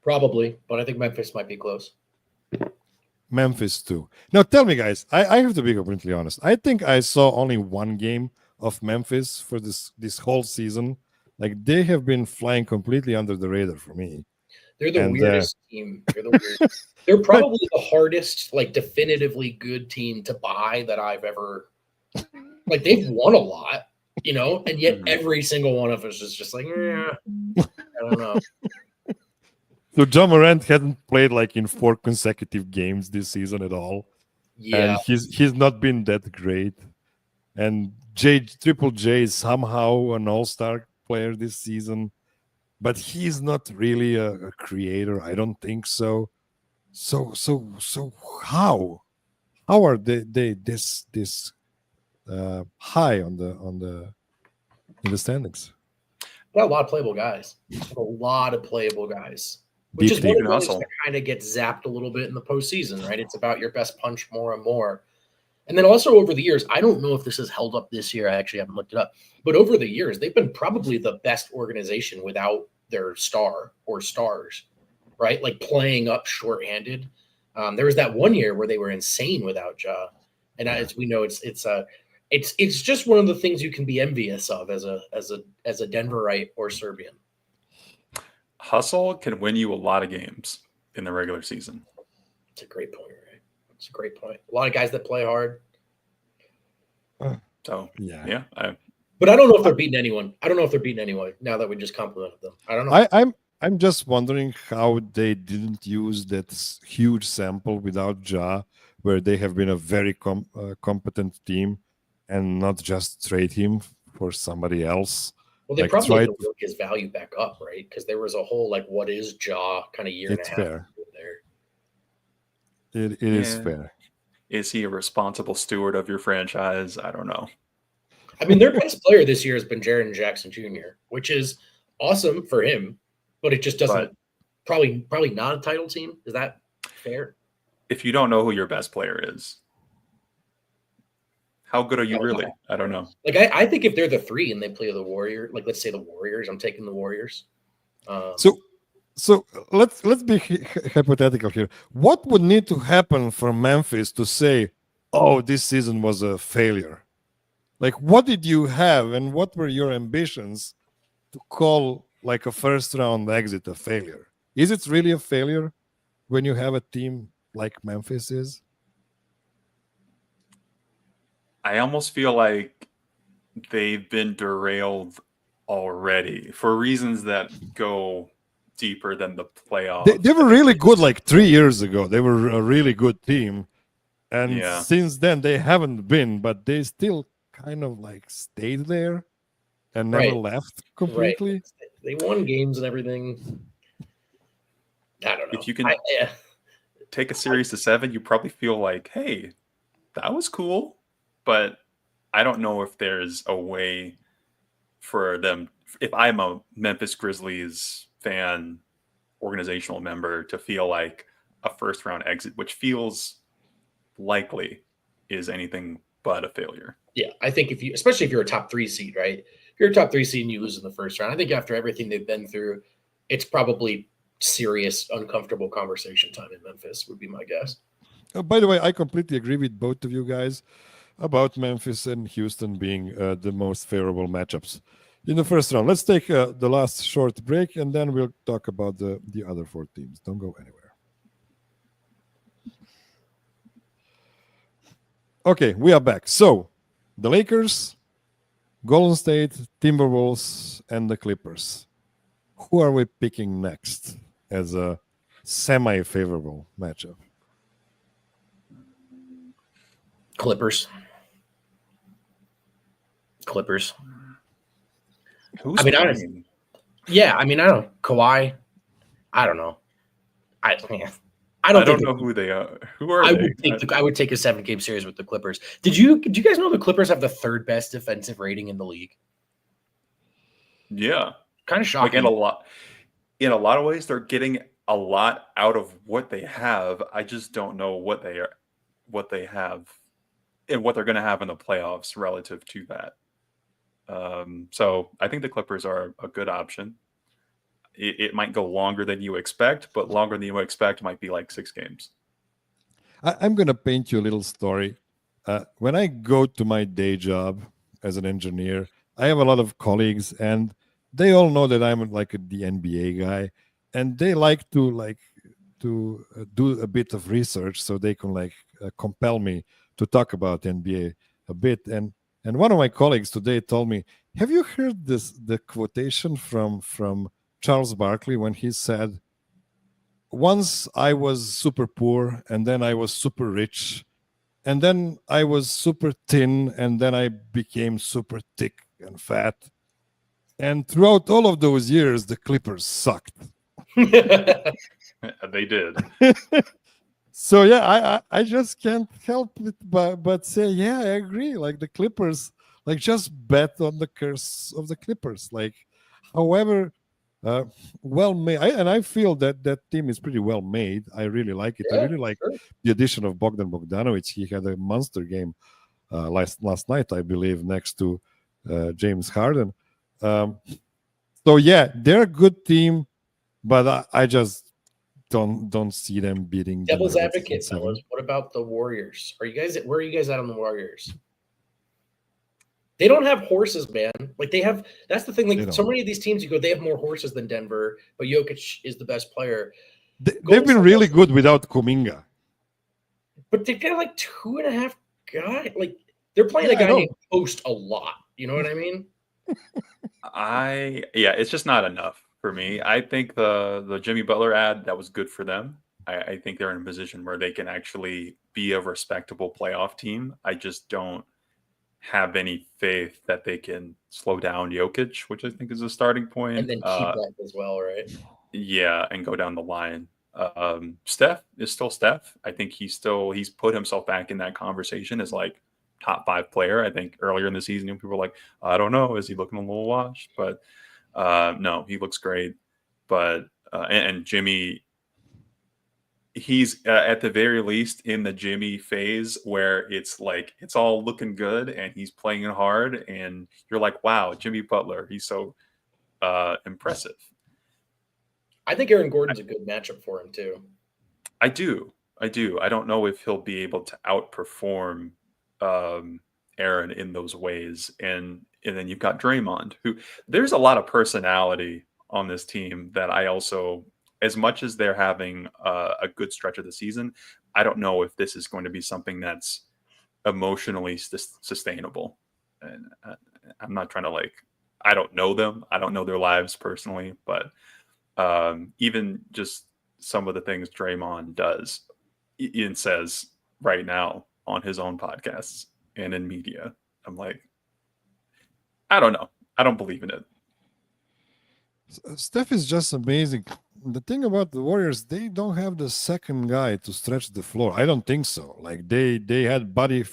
Probably, but I think Memphis might be close. Memphis too. Now tell me, guys, I have to be completely honest. I think I saw only one game of Memphis for this whole season. Like, they have been flying completely under the radar for me. They're the weirdest team. They're the weirdest. They're probably the hardest, like, definitively good team to buy that I've ever. Like, they've won a lot, and yet every single one of us is just like, I don't know. So John Morant hasn't played like in 4 consecutive games this season at all. Yeah, and he's not been that great. And Triple J is somehow an all-star player this season, but he's not really a creator. I don't think so. So how are they this high in the standings? got a lot of playable guys. Which is one of the things that kind of gets zapped a little bit in the postseason, right? It's about your best punch more and more. And then also over the years, I don't know if this has held up this year. I actually haven't looked it up. But over the years, they've been probably the best organization without their star or stars, right? Like playing up shorthanded. There was that one year where they were insane without Ja. And as we know, it's just one of the things you can be envious of as a Denverite or Serbian. Hustle can win you a lot of games in the regular season. It's a great point, right? It's a great point. A lot of guys that play hard. So, yeah. But I don't know if they're beating anyone. Now that we just complimented them. I don't know. I'm just wondering how they didn't use that huge sample without Ja, where they have been a very competent team, and not just trade him for somebody else. Well, they probably had to work his value back up, right? Because there was a whole what is Ja kind of year and a half fair. there. It is fair. Is he a responsible steward of your franchise? I don't know. I mean, their best player this year has been Jaren Jackson Jr., which is awesome for him, but it just doesn't. Probably not a title team. Is that fair? If you don't know who your best player is, how good are you really? I don't know. Like, I think if they're the 3 and they play the Warriors, like let's say the Warriors, I'm taking the Warriors. So let's be hypothetical here. What would need to happen for Memphis to say, "Oh, this season was a failure"? Like, what did you have, and what were your ambitions to call like a first-round exit a failure? Is it really a failure when you have a team like Memphis is? I almost feel like they've been derailed already for reasons that go deeper than the playoffs. They were really good like 3 years ago. They were a really good team. And since then, they haven't been, but they still kind of like stayed there and never left completely. Right. They won games and everything. I don't know. If you can take a series to 7, you probably feel like, hey, that was cool. But I don't know if there's a way for them. If I'm a Memphis Grizzlies fan, organizational member, to feel like a first round exit, which feels likely, is anything but a failure. Yeah, I think especially if you're a top 3 seed, right? If you're a top 3 seed and you lose in the first round, I think after everything they've been through, it's probably serious, uncomfortable conversation time in Memphis would be my guess. By the way, I completely agree with both of you guys about Memphis and Houston being the most favorable matchups in the first round. Let's take the last short break, and then we'll talk about the other 4 teams. Don't go anywhere. Okay, we are back. So, the Lakers, Golden State, Timberwolves, and the Clippers. Who are we picking next as a semi-favorable matchup? Clippers. Who's I mean, playing? I don't Kawhi. I don't know. I don't know who they are. Who are they? I would take a 7-game series with the Clippers. Did you guys know the Clippers have the 3rd best defensive rating in the league? Yeah, kind of shocking. Like in a lot of ways, they're getting a lot out of what they have. I just don't know what they have, and what they're going to have in the playoffs relative to that. So I think the Clippers are a good option. It might go longer than you expect, but longer than you expect might be like 6 games. I'm going to paint you a little story. When I go to my day job as an engineer, I have a lot of colleagues, and they all know that I'm like the NBA guy, and they like to do a bit of research so they can compel me to talk about NBA a bit. And one of my colleagues today told me, "Have you heard the quotation from Charles Barkley when he said, 'Once I was super poor, and then I was super rich, and then I was super thin, and then I became super thick and fat. And throughout all of those years, the Clippers sucked.'" They did. So yeah, I just can't help it but say, yeah, I agree. Like the Clippers, just bet on the curse of the Clippers. However well made, and I feel that team is pretty well made. I really like it. I really like the addition of Bogdan Bogdanovic. He had a monster game last night, I believe, next to James Harden. So yeah, they're a good team, but I just don't see them beating. Devil's advocate, fellas. What about the Warriors? Where are you guys at on the Warriors? They don't have horses, man. That's the thing. Like so many of these teams, you go, they have more horses than Denver, but Jokic is the best player. They've been really good without Kuminga. But they've got like 2.5 guys. Like they're playing a guy named Post a lot. You know what I mean? It's just not enough for me. I think the Jimmy Butler ad, that was good for them. I think they're in a position where they can actually be a respectable playoff team. I just don't have any faith that they can slow down Jokic, which I think is a starting point. And then keep that as well, right? Yeah, and go down the line. Steph is still Steph. I think he's put himself back in that conversation as like top 5 player. I think earlier in the season, people were like, I don't know, is he looking a little washed? But no, he looks great. But and Jimmy, he's at the very least in the Jimmy phase where it's like it's all looking good and he's playing hard, and you're like, wow, Jimmy Butler, he's so impressive. I think Aaron Gordon's a good matchup for him too. I do. I don't know if he'll be able to outperform Aaron in those ways. And then you've got Draymond, who there's a lot of personality on this team that I also, as much as they're having a good stretch of the season, I don't know if this is going to be something that's emotionally sustainable. And I'm not trying to I don't know them. I don't know their lives personally, but even just some of the things Draymond does and says right now on his own podcasts and in media, I'm like, I don't know. I don't believe in it. Steph is just amazing. The thing about the Warriors, they don't have the second guy to stretch the floor. I don't think so. Like they had Buddy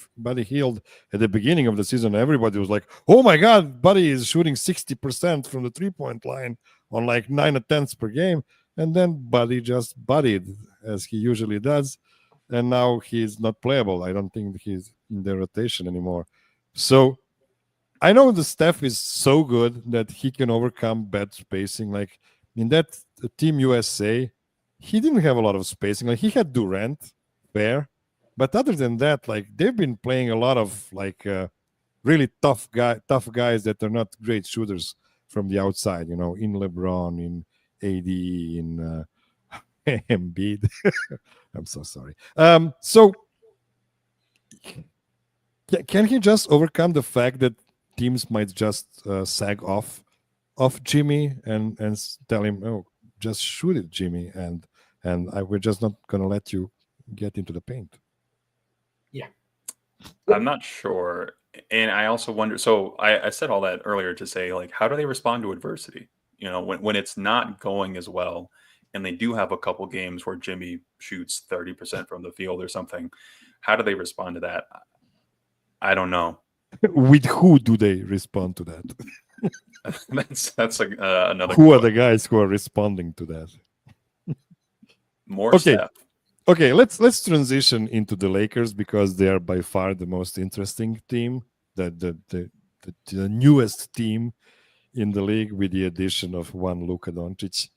Hield at the beginning of the season. Everybody was like, "Oh my God, Buddy is shooting 60% from the 3-point line on like 9 attempts per game," and then Buddy just buddied as he usually does, and now he's not playable. I don't think he's in the rotation anymore. So I know the Steph is so good that he can overcome bad spacing. Like in that Team USA, he didn't have a lot of spacing. Like he had Durant, fair, but other than that, like they've been playing a lot of really tough guys that are not great shooters from the outside. You know, in LeBron, in AD, in Embiid. I'm so sorry. So Can he just overcome the fact that teams might just sag off Jimmy and tell him, oh, just shoot it, Jimmy, and we're just not going to let you get into the paint? Yeah. I'm not sure. And I also wonder, so I said all that earlier to say, like, how do they respond to adversity? You know, when it's not going as well, and they do have a couple games where Jimmy shoots 30% from the field or something, how do they respond to that? I don't know. With who do they respond to that? That's another. Who are the guys who are responding to that? More okay. Steph. Okay, let's transition into the Lakers because they are by far the most interesting team, the newest team in the league with the addition of one Luka Doncic.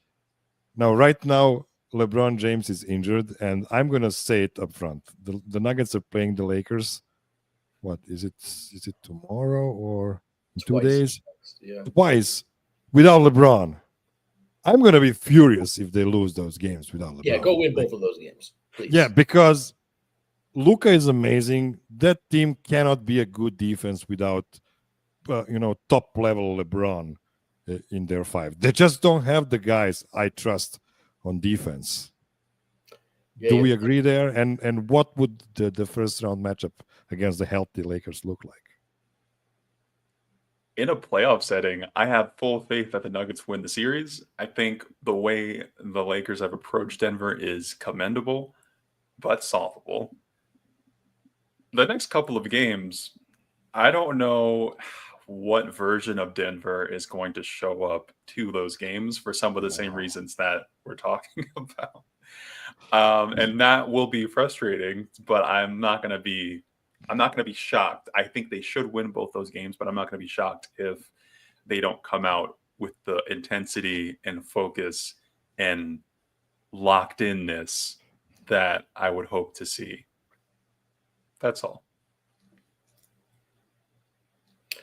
Now, right now, LeBron James is injured, and I'm gonna say it up front. The Nuggets are playing the Lakers. What is it? Is it tomorrow or in 2 days? Yeah. Twice without LeBron. I'm gonna be furious if they lose those games without LeBron. Yeah, go win both of those games, please. Yeah, because Luka is amazing. That team cannot be a good defense without, top level LeBron in their five. They just don't have the guys I trust on defense. Do we agree there? And what would the first round matchup against the healthy Lakers look like? In a playoff setting, I have full faith that the Nuggets win the series. I think the way the Lakers have approached Denver is commendable, but solvable. The next couple of games, I don't know what version of Denver is going to show up to those games for some of the same reasons that we're talking about. And that will be frustrating, but I'm not going to be shocked. I think they should win both those games, but I'm not going to be shocked if they don't come out with the intensity and focus and locked inness that I would hope to see. That's all.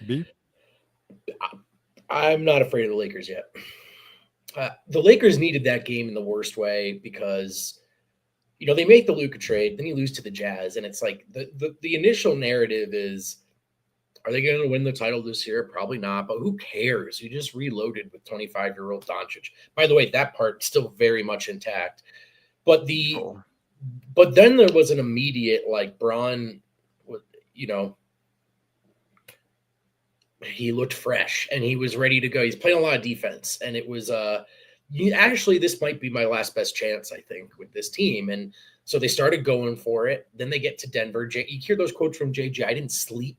B? I'm not afraid of the Lakers yet. The Lakers needed that game in the worst way because, they make the Luka trade, then you lose to the Jazz, and it's like the initial narrative is, are they going to win the title this year? Probably not, but who cares? You just reloaded with 25-year-old Doncic. By the way, that part still very much intact. But but then there was an immediate, like, Bron, he looked fresh and he was ready to go. He's playing a lot of defense, and it was actually, this might be my last best chance, I think, with this team. And so they started going for it. Then they get to Denver. You hear those quotes from JJ. I didn't sleep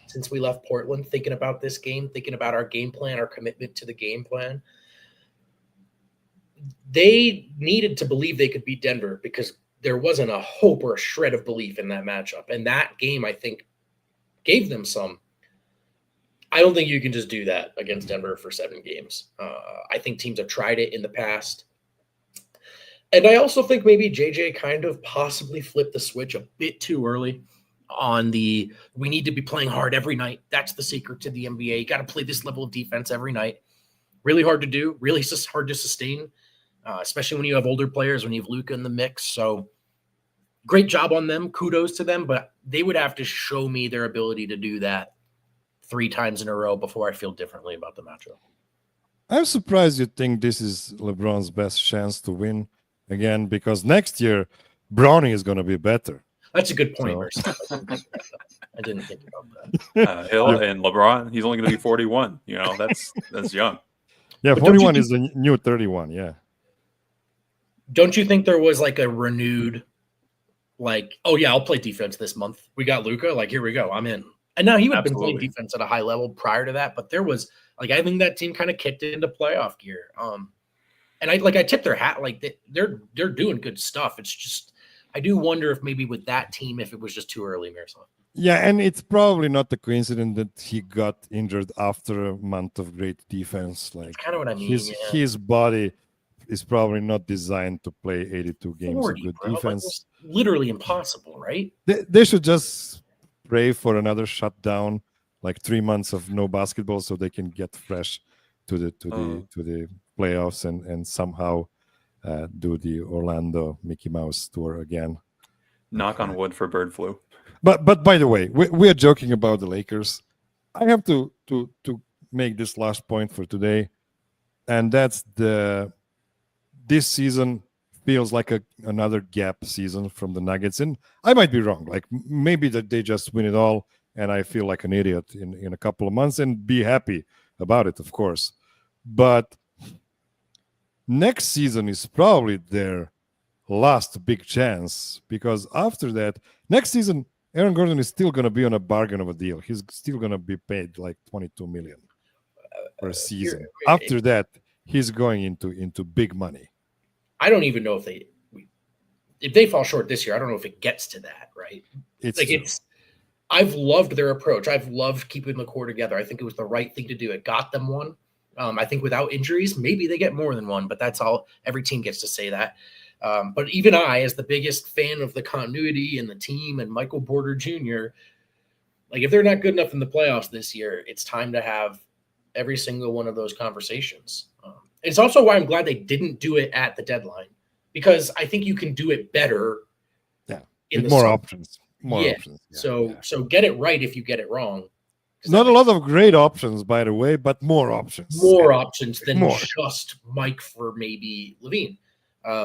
since we left Portland thinking about this game, thinking about our game plan, our commitment to the game plan. They needed to believe they could beat Denver because there wasn't a hope or a shred of belief in that matchup. And that game, I think, gave them some. I don't think you can just do that against Denver for 7 games. I think teams have tried it in the past. And I also think maybe JJ kind of possibly flipped the switch a bit too early on we need to be playing hard every night. That's the secret to the NBA. You got to play this level of defense every night. Really hard to do, really hard to sustain, especially when you have older players, when you have Luka in the mix. So great job on them. Kudos to them, but they would have to show me their ability to do that 3 times in a row before I feel differently about the matchup. I'm surprised you think this is LeBron's best chance to win again, because next year Bronny is going to be better. That's a good point. So. I didn't think about that. Hill and LeBron, he's only going to be 41. That's young. Yeah, but 41 is the new 31. Yeah. Don't you think there was like a renewed, like, oh yeah, I'll play defense this month. We got Luka. Like, here we go. I'm in. And now he would have been playing defense at a high level prior to that, but there was, like, I think that team kind of kicked into playoff gear. And I tip their hat, like they're doing good stuff. It's just, I do wonder if maybe with that team, if it was just too early, Miroslav. Yeah, and it's probably not a coincidence that he got injured after a month of great defense. Like, that's kind of what I mean. His body is probably not designed to play 82 games of good defense. Like, literally impossible, right? They should just pray for another shutdown, like 3 months of no basketball, so they can get fresh to the playoffs and somehow do the Orlando Mickey Mouse tour again. Knock on wood for bird flu. But by the way, we are joking about the Lakers. I have to make this last point for today, and that's this season feels like another gap season from the Nuggets, and I might be wrong. Like maybe that they just win it all, and I feel like an idiot in a couple of months, and be happy about it, of course. But next season is probably their last big chance, because after that, next season, Aaron Gordon is still going to be on a bargain of a deal. He's still going to be paid like $22 million per season. After that, he's going into big money. I don't even know if they fall short this year. I don't know if it gets to that, right? I've loved their approach. I've loved keeping the core together. I think it was the right thing to do. It got them one. I think without injuries, maybe they get more than one, but that's all. Every team gets to say that. But even I, as the biggest fan of the continuity and the team and Michael Porter Jr., like if they're not good enough in the playoffs this year, it's time to have every single one of those conversations. It's also why I'm glad they didn't do it at the deadline, because I think you can do it better. Yeah, with more options. More options. Yeah. So get it right if you get it wrong. Not a lot of great options, by the way, but more options. More options than just Mike for maybe Levine,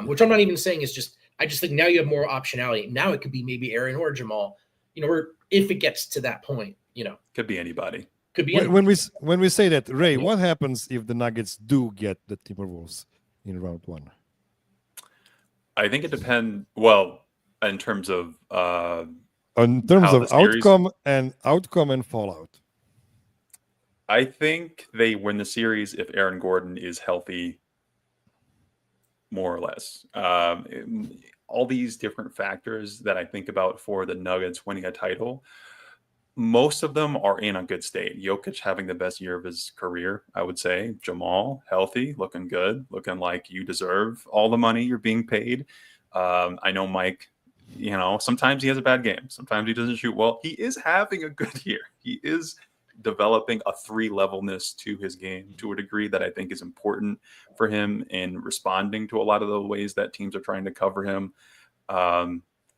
which I'm not even saying is just. I just think now you have more optionality. Now it could be maybe Aaron or Jamal. Or if it gets to that point, could be anybody. Could be when we say that, Ray, what happens if the Nuggets do get the Timberwolves in round one? I think it depends. Well, in terms of outcome and fallout. I think they win the series if Aaron Gordon is healthy, more or less. All these different factors that I think about for the Nuggets winning a title, most of them are in a good state. Jokić having the best year of his career, I would say. Jamal, healthy, looking good, looking like you deserve all the money you're being paid. I know Mike, sometimes he has a bad game. Sometimes he doesn't shoot well. He is having a good year. He is developing a 3-levelness to his game to a degree that I think is important for him in responding to a lot of the ways that teams are trying to cover him.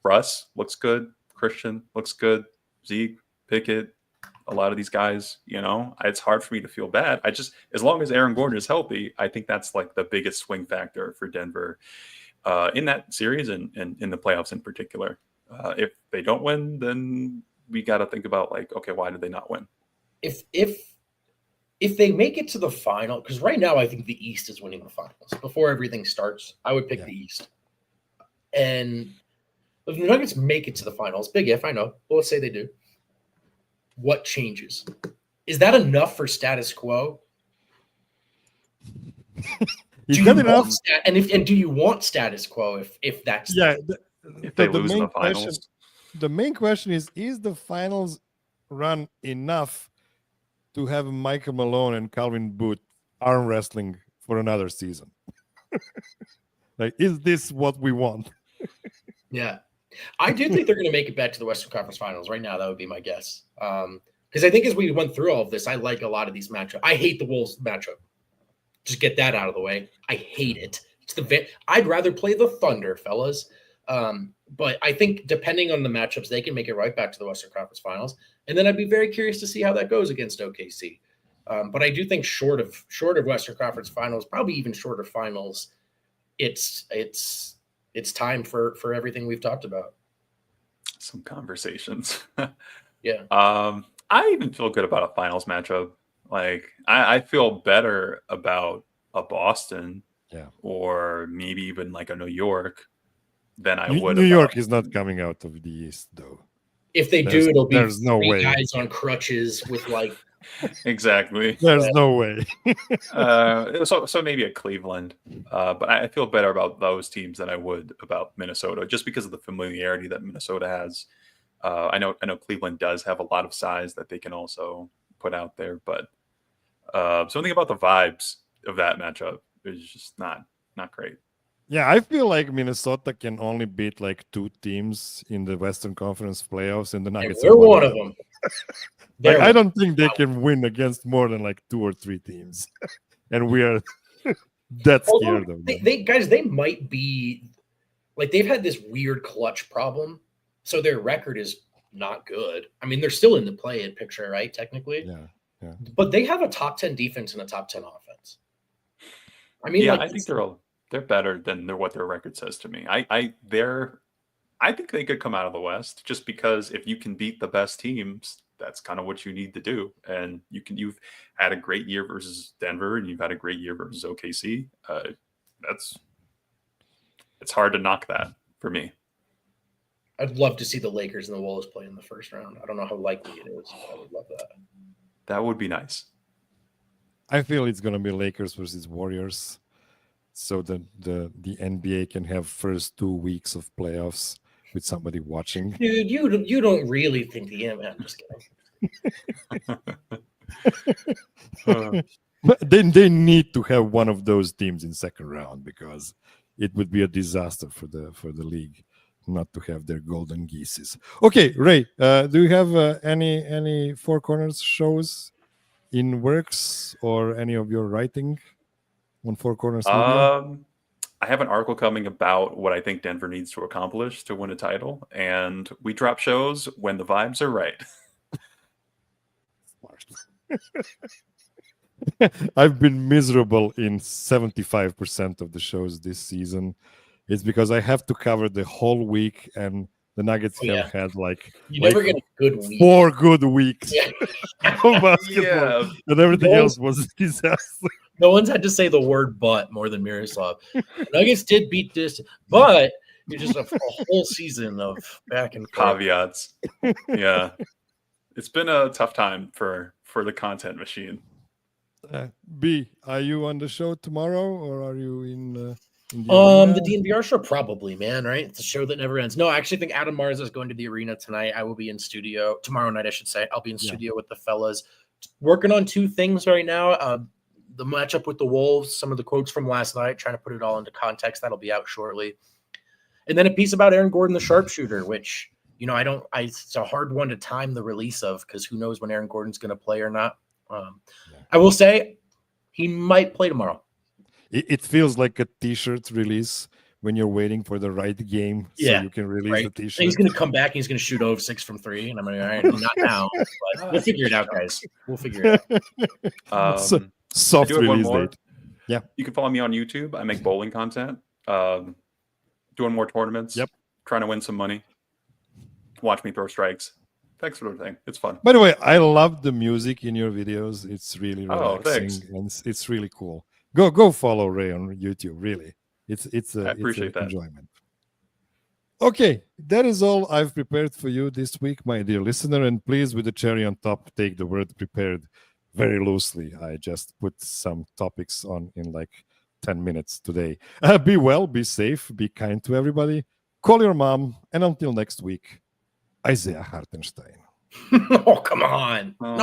Russ looks good. Christian looks good. Zeke, Pickett, a lot of these guys, it's hard for me to feel bad. As long as Aaron Gordon is healthy, I think that's like the biggest swing factor for Denver in that series and in the playoffs in particular. If they don't win, then we got to think about okay, why did they not win? If they make it to the final, because right now I think the East is winning the finals. Before everything starts, I would pick the East. And if the Nuggets make it to the finals, big if, I know, but let's say they do. What changes? Is that enough for status quo? Do you want status quo if that's if they lose in the finals? The main question is the finals run enough to have Michael Malone and Calvin Booth arm wrestling for another season? Is this what we want? Yeah. I do think they're going to make it back to the Western Conference Finals. Right now, that would be my guess. Because I think as we went through all of this, I like a lot of these matchups. I hate the Wolves matchup. Just get that out of the way. I hate it. I'd rather play the Thunder, fellas. But I think depending on the matchups, they can make it right back to the Western Conference Finals. And then I'd be very curious to see how that goes against OKC. But I do think short of Western Conference Finals, probably even shorter finals, it's time for everything we've talked about. Some conversations. Yeah. I even feel good about a finals matchup. I feel better about a Boston, or maybe even a New York than I would. New York is not coming out of the East, though. If they do, it'll be there's no way. Guys on crutches with exactly. There's no way. So maybe a Cleveland, but I feel better about those teams than I would about Minnesota, just because of the familiarity that Minnesota has. I know Cleveland does have a lot of size that they can also put out there, but something about the vibes of that matchup is just not great. Yeah, I feel like Minnesota can only beat 2 teams in the Western Conference playoffs, and the Nuggets are one of them. I don't think they can win against more than 2 or 3 teams, and we are that scared of them. They might be they've had this weird clutch problem, so their record is not good. I mean, they're still in the play-in picture, right? Technically. Yeah. But they have a top 10 defense and a top 10 offense. I mean, yeah, like, I think they're better than what their record says to me. I think they could come out of the West just because if you can beat the best teams, that's kind of what you need to do. And you've had a great year versus Denver, and you've had a great year versus OKC. It's hard to knock that for me. I'd love to see the Lakers and the Wolves play in the first round. I don't know how likely it is. But I would love that. That would be nice. I feel it's gonna be Lakers versus Warriors, so that the NBA can have first 2 weeks of playoffs with somebody watching. Dude, you don't really think the NBA? I'm just kidding. But they need to have one of those teams in second round because it would be a disaster for the league not to have their golden geeses. Okay, Ray, do you have any Four Corners shows in works or any of your writing on Four Corners Media? I have an article coming about what I think Denver needs to accomplish to win a title, and we drop shows when the vibes are right. I've been miserable in 75% of the shows this season. It's because I have to cover the whole week, and the Nuggets have had you never get a good week. 4 good weeks of basketball, Yeah. and everything else was a disaster. No one's had to say the word "but" more than Miroslav. Nuggets did beat this, but it's just a whole season of back and forth. Caveats. Yeah, it's been a tough time for the content machine. B, are you on the show tomorrow, or are you in the the DNVR show? Probably, man, right? It's a show that never ends. No, I actually think Adam Marza is going to the arena tonight. I will be in studio tomorrow night, I should say. I'll be in studio with the fellas, working on 2 things right now. The matchup with the Wolves, some of the quotes from last night, trying to put it all into context. That'll be out shortly. And then a piece about Aaron Gordon, the sharpshooter, which, it's a hard one to time the release of because who knows when Aaron Gordon's going to play or not. I will say he might play tomorrow. It feels like a t-shirt release when you're waiting for the right game so you can release the t-shirt. And he's going to come back and he's going to shoot 0 of 6 from 3. And I'm like, all right, not now. But we'll figure it out, guys. We'll figure it out. Soft release date. Yeah. You can follow me on YouTube. I make bowling content. Doing more tournaments. Yep. Trying to win some money. Watch me throw strikes. That sort of thing. It's fun. By the way, I love the music in your videos. It's really relaxing. Thanks. And it's really cool. Go follow Ray on YouTube. Really, it's I appreciate that enjoyment. Okay, that is all I've prepared for you this week, my dear listener. And please, with the cherry on top, take the word "prepared" very loosely. I just put some topics on in 10 minutes today. Be well, be safe, be kind to everybody. Call your mom, and until next week, Isaiah Hartenstein. Oh, come on.